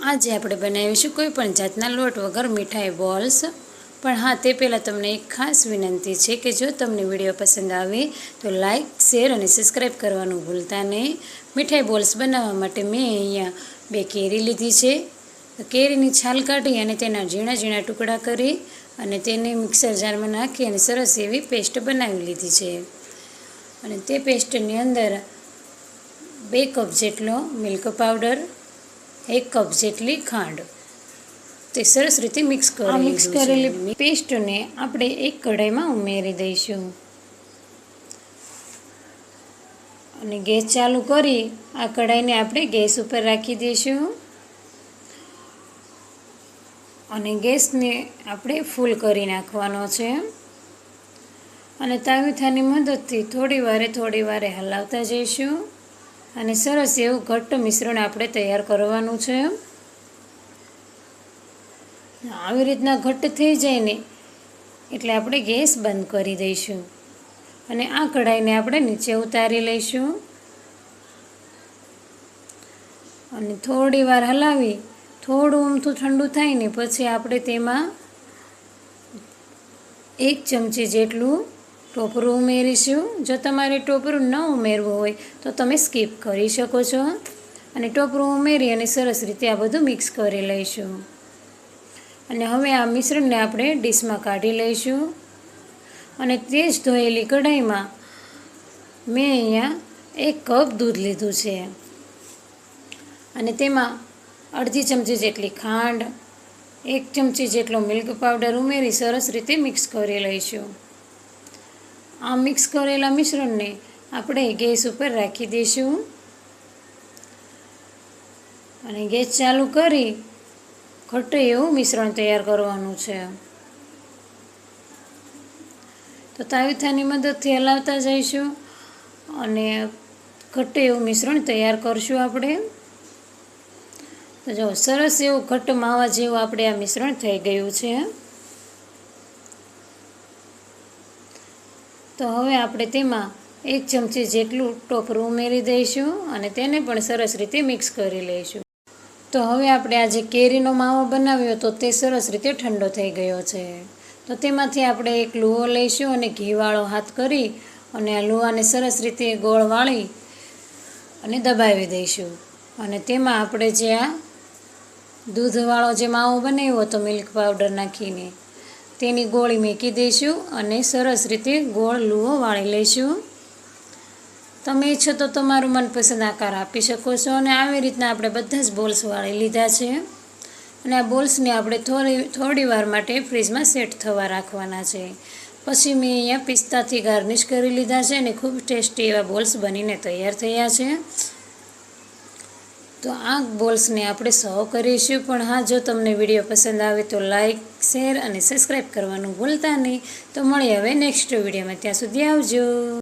આજે આપણે બનાવીશું કોઈ પણ જાતના લોટ વગર મીઠાઈ બોલ્સ। પણ હા, તે પહેલાં તમને એક ખાસ વિનંતી છે કે જો તમને વિડીયો પસંદ આવે તો લાઇક, શેર અને સબસ્ક્રાઈબ કરવાનું ભૂલતા નહીં। મીઠાઈ બોલ્સ બનાવવા માટે મેં અહીંયા 2 કેરી લીધી છે। કેરીની છાલ કાઢી અને તેના ઝીણા ઝીણા ટુકડા કરી અને તેને મિક્સર જારમાં નાખી અને સરસ એવી પેસ્ટ બનાવી લીધી છે। અને તે પેસ્ટની અંદર 2 કપ જેટલો મિલ્ક પાવડર, 1 કપ જેટલી ખાંડ તે સરસ રીતે મિક્સ કરેલી પેસ્ટને આપણે એક કઢાઈમાં ઉમેરી દઈશું અને ગેસ ચાલુ કરી આ કઢાઈને આપણે ગેસ ઉપર રાખી દઈશું અને ગેસને આપણે ફૂલ કરી નાખવાનો છે અને તાવીથાની મદદથી થોડી વારે હલાવતા જઈશું અને સરસ એવું ઘટ્ટ મિશ્રણ આપણે તૈયાર કરવાનું છે। આવી રીતના ઘટ્ટ થઈ જાય ને એટલે આપણે ગેસ બંધ કરી દઈશું અને આ કઢાઈને આપણે નીચે ઉતારી લઈશું અને થોડી વાર હલાવી થોડું ઊમથું ઠંડુ થાય ને પછી આપણે તેમાં 1 ચમચી જેટલું ટોપરું ઉમેરીશું। જો તમારે ટોપરું ન ઉમેરવું હોય તો તમે સ્કીપ કરી શકો છો અને ટોપરું ઉમેરી અને સરસ રીતે આ બધું મિક્સ કરી લઈશું અને હવે આ મિશ્રણને આપણે ડીશમાં કાઢી લઈશું અને તે જ ધોયેલી કઢાઈમાં મેં અહીંયા 1 કપ દૂધ લીધું છે અને તેમાં અડધી ચમચી જેટલી ખાંડ, 1 ચમચી જેટલો મિલ્ક પાવડર ઉમેરી સરસ રીતે મિક્સ કરી લઈશું। આ મિક્સ કરેલા મિશ્રણને આપણે ગેસ ઉપર રાખી દઈશું અને ગેસ ચાલુ કરી ઘટ્ટ એવું મિશ્રણ તૈયાર કરવાનું છે। તો તાવીથાની મદદથી હલાવતા જઈશું અને ઘટ્ટ એવું મિશ્રણ તૈયાર કરશું આપણે। તો જો સરસ એવું ઘટ્ટ માવા જેવું આપણે આ મિશ્રણ થઈ ગયું છે। તો હવે આપણે તેમાં 1 ચમચી જેટલું ટોપરું ઉમેરી દઈશું અને તેને પણ સરસ રીતે મિક્સ કરી લઈશું। તો હવે આપણે આ જે કેરીનો માવો બનાવ્યો તો તે સરસ રીતે ઠંડો થઈ ગયો છે। તો તેમાંથી આપણે એક લુવો લઈશું અને ઘીવાળો હાથ કરી અને આ લુવાને સરસ રીતે ગોળ વાળી અને દબાવી દઈશું અને તેમાં આપણે જે આ દૂધવાળો જે માવો બનાવ્યો હતો મિલ્ક પાવડર નાખીને તેની ગોળી મૂકી દઈશું અને સરસ રીતે ગોળ લુવો વાળી લઈશું। તમે ઈચ્છો તો તમારું મનપસંદ આકાર આપી શકો છો અને આવી રીતના આપણે બધા જ બોલ્સ વાળી લીધા છે અને આ બોલ્સને આપણે થોડી વાર માટે ફ્રીજમાં સેટ થવા રાખવાના છે। પછી મેં અહીંયા પિસ્તાથી ગાર્નિશ કરી લીધા છે અને ખૂબ ટેસ્ટી એવા બોલ્સ બનીને તૈયાર થયા છે। તો આ બોલ્સને આપણે સર્વ કરીશું। પણ હા, જો તમને વિડીયો પસંદ આવે તો લાઇક, શેર અને સબસ્ક્રાઈબ કરવાનું ભૂલતા નહીં। તો મળીએ હવે નેક્સ્ટ વિડીયોમાં, ત્યાં સુધી આવજો।